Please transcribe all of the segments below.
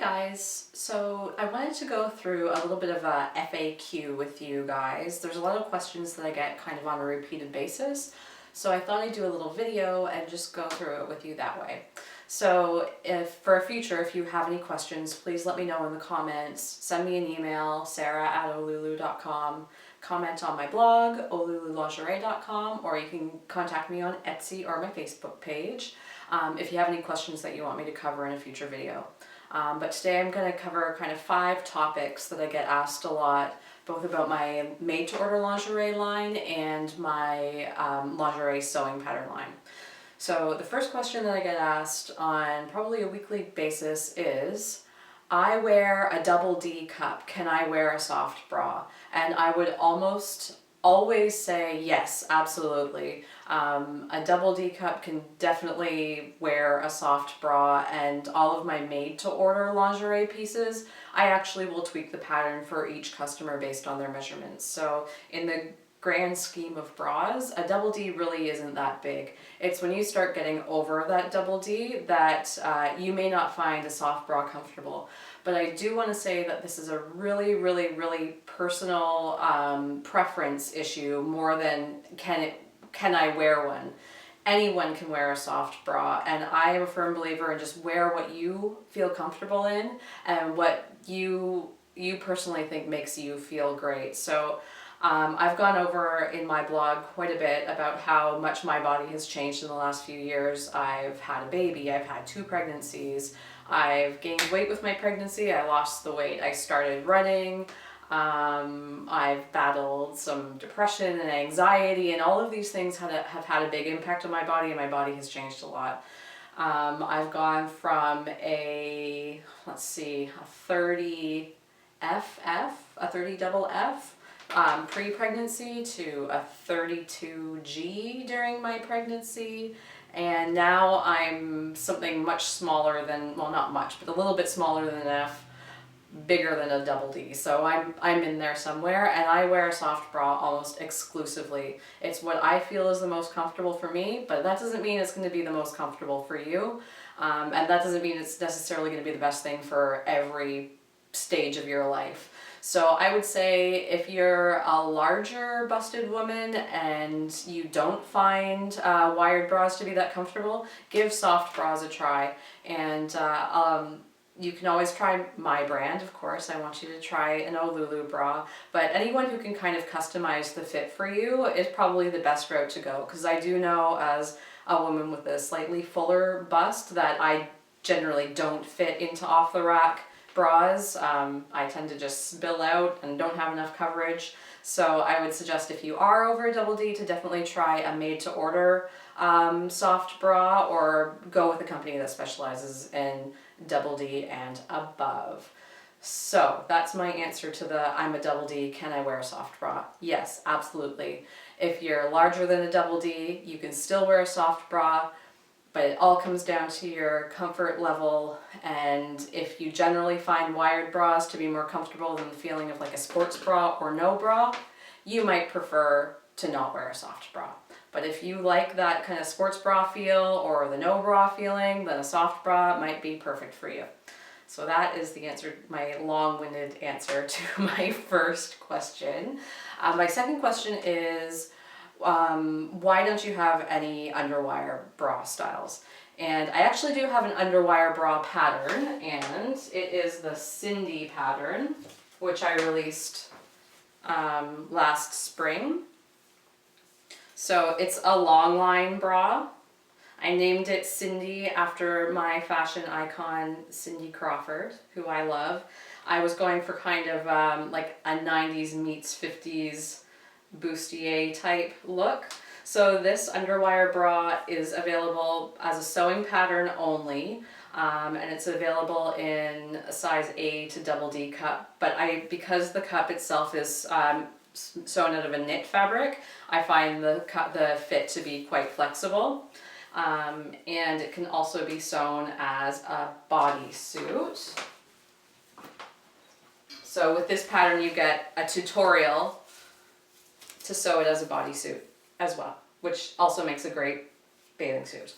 guys, so I wanted to go through a little bit of a FAQ with you guys. There's a lot of questions that I get kind of on a repeated basis, so I thought I'd do a little video and just go through it with you that way. So if for a future, if you have any questions, please let me know in the comments. Send me an email, sarah@ohhlulu.com, comment on my blog, ohhlululingerie.com, or you can contact me on Etsy or my Facebook page if you have any questions that you want me to cover in a future video. But today I'm going to cover kind of 5 topics that I get asked a lot, both about my made-to-order lingerie line and my lingerie sewing pattern line. So the first question that I get asked on probably a weekly basis is, I wear a double D cup, can I wear a soft bra? And I would almost always say yes, absolutely. A double D cup can definitely wear a soft bra, and all of my made-to-order lingerie pieces, I actually will tweak the pattern for each customer based on their measurements. So in the grand scheme of bras, a double D really isn't that big. It's when you start getting over that double D that you may not find a soft bra comfortable. But I do want to say that this is a really, really, really personal preference issue more than can I wear one. Anyone can wear a soft bra, and I am a firm believer in just wear what you feel comfortable in and what you personally think makes you feel great. So I've gone over in my blog quite a bit about how much my body has changed in the last few years. I've had a baby, I've had 2 pregnancies, I've gained weight with my pregnancy, I lost the weight, I started running, I've battled some depression and anxiety, and all of these things have had a big impact on my body, and my body has changed a lot. I've gone from a 30 double F pre-pregnancy to a 32G during my pregnancy, and now I'm something much smaller than, well, not much, but a little bit smaller than an F, bigger than a double D. So I'm in there somewhere, and I wear a soft bra almost exclusively. It's what I feel is the most comfortable for me, but that doesn't mean it's going to be the most comfortable for you, and that doesn't mean it's necessarily going to be the best thing for every stage of your life. So I would say if you're a larger busted woman and you don't find wired bras to be that comfortable, give soft bras a try. And you can always try my brand, of course. I want you to try an Ohhh Lulu bra, but anyone who can kind of customize the fit for you is probably the best route to go, because I do know as a woman with a slightly fuller bust that I generally don't fit into off-the-rack bras. I tend to just spill out and don't have enough coverage. So I would suggest if you are over a double D to definitely try a made-to-order soft bra, or go with a company that specializes in double D and above. So that's my answer to the I'm a double D, can I wear a soft bra? Yes, absolutely. If you're larger than a double D, you can still wear a soft bra, but it all comes down to your comfort level, and if you generally find wired bras to be more comfortable than the feeling of like a sports bra or no bra, you might prefer to not wear a soft bra. But if you like that kind of sports bra feel or the no bra feeling, then a soft bra might be perfect for you. So that is the answer, my long-winded answer to my first question. My second question is, why don't you have any Underwire bra styles? And I actually do have an Underwire bra pattern, and it is the Cindy pattern, which I released last spring. So it's a long line bra. I named it Cindy after my fashion icon, Cindy Crawford, who I love. I was going for kind of like a 90s meets 50s bustier type look. So this Underwire bra is available as a sewing pattern only, and it's available in a size A to double D cup, but because the cup itself is sewn out of a knit fabric, I find the fit to be quite flexible, and it can also be sewn as a bodysuit. So with this pattern you get a tutorial to sew it as a bodysuit as well, which also makes a great bathing suit.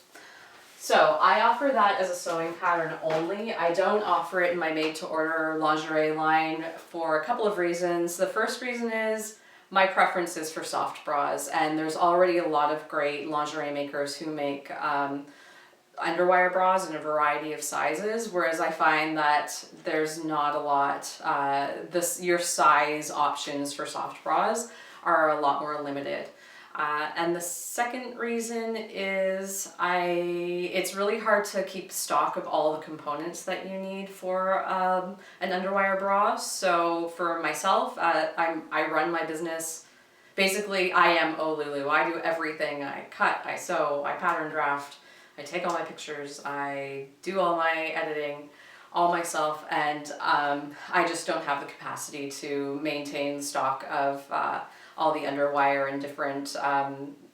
So I offer that as a sewing pattern only. I don't offer it in my made-to-order lingerie line for a couple of reasons. The first reason is my preference is for soft bras, and there's already a lot of great lingerie makers who make underwire bras in a variety of sizes, whereas I find that there's not a lot, your size options for soft bras are a lot more limited. And the second reason is it's really hard to keep stock of all the components that you need for an underwire bra. So for myself, I run my business. Basically, I am Ohhh Lulu. I do everything. I cut, I sew, I pattern draft, I take all my pictures, I do all my editing all myself, and I just don't have the capacity to maintain stock of all the underwire and different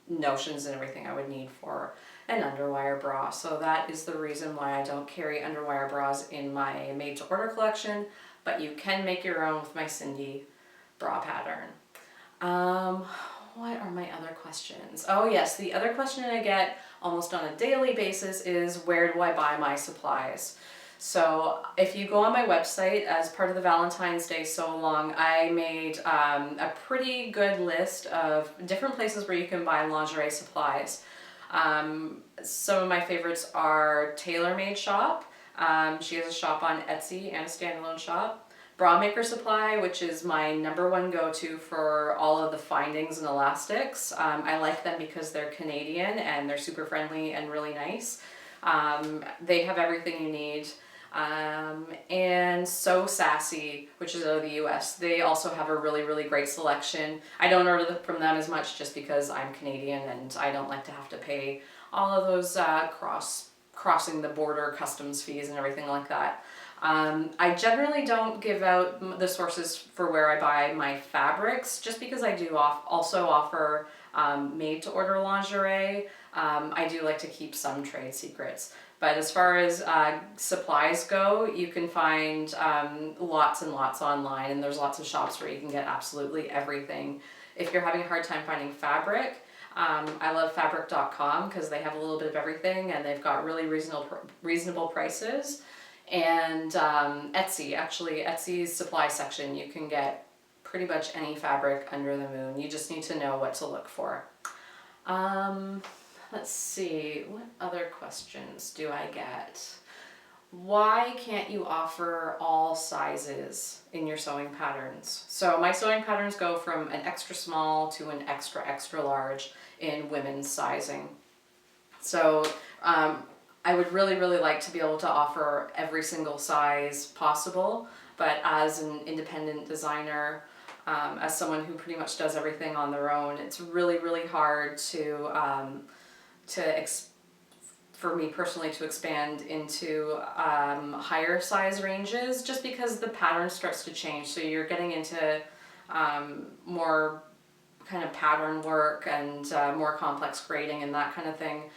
notions and everything I would need for an underwire bra. So that is the reason why I don't carry underwire bras in my made-to-order collection, but you can make your own with my Cindy bra pattern. What are my other questions? Oh yes, the other question I get almost on a daily basis is, where do I buy my supplies? So if you go on my website, as part of the Valentine's Day Sew Along, I made a pretty good list of different places where you can buy lingerie supplies. Some of my favorites are Tailor Made Shop. She has a shop on Etsy and a standalone shop. Bra Maker Supply, which is my #1 go-to for all of the findings and elastics. I like them because they're Canadian and they're super friendly and really nice. They have everything you need. And So Sassy, which is out of the US, they also have a really, really great selection. I don't order from them as much just because I'm Canadian and I don't like to have to pay all of those crossing the border customs fees and everything like that. I generally don't give out the sources for where I buy my fabrics, just because I do also offer made-to-order lingerie. I do like to keep some trade secrets. But as far as supplies go, you can find lots and lots online, and there's lots of shops where you can get absolutely everything. If you're having a hard time finding fabric, I love fabric.com because they have a little bit of everything and they've got really reasonable prices. And Etsy, actually Etsy's supply section, you can get pretty much any fabric under the moon. You just need to know what to look for. Let's see, what other questions do I get? Why can't you offer all sizes in your sewing patterns? So my sewing patterns go from an extra small to an extra, extra large in women's sizing. So I would really, really like to be able to offer every single size possible, but as an independent designer, as someone who pretty much does everything on their own, it's really, really hard for me personally to expand into higher size ranges, just because the pattern starts to change. So you're getting into more kind of pattern work and more complex grading and that kind of thing.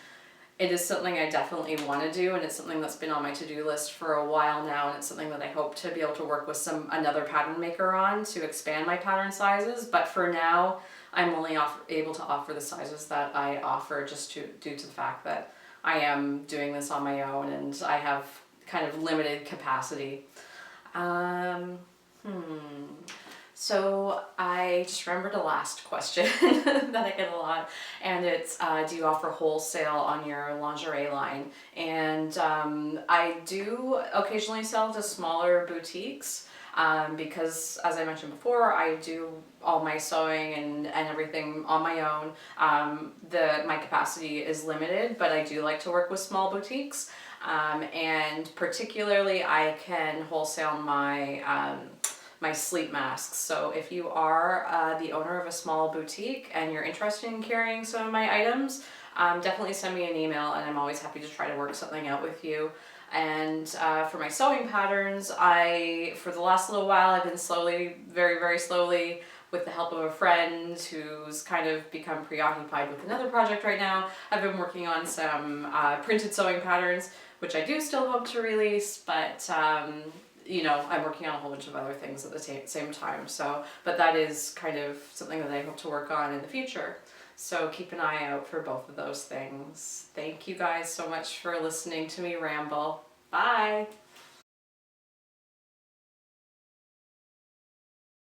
It is something I definitely want to do, and it's something that's been on my to-do list for a while now, and it's something that I hope to be able to work with another pattern maker on to expand my pattern sizes. But for now, I'm only able to offer the sizes that I offer, just due to the fact that I am doing this on my own and I have kind of limited capacity. So I just remembered a last question that I get a lot, and it's, do you offer wholesale on your lingerie line? And I do occasionally sell to smaller boutiques, because as I mentioned before, I do all my sewing and everything on my own. My capacity is limited, but I do like to work with small boutiques. And particularly I can wholesale my sleep masks. So if you are the owner of a small boutique and you're interested in carrying some of my items, definitely send me an email, and I'm always happy to try to work something out with you. And for my sewing patterns, for the last little while, I've been slowly, very, very slowly, with the help of a friend who's kind of become preoccupied with another project right now, I've been working on some printed sewing patterns, which I do still hope to release, but you know, I'm working on a whole bunch of other things at the same time. So, but that is kind of something that I hope to work on in the future. So keep an eye out for both of those things. Thank you guys so much for listening to me ramble. Bye!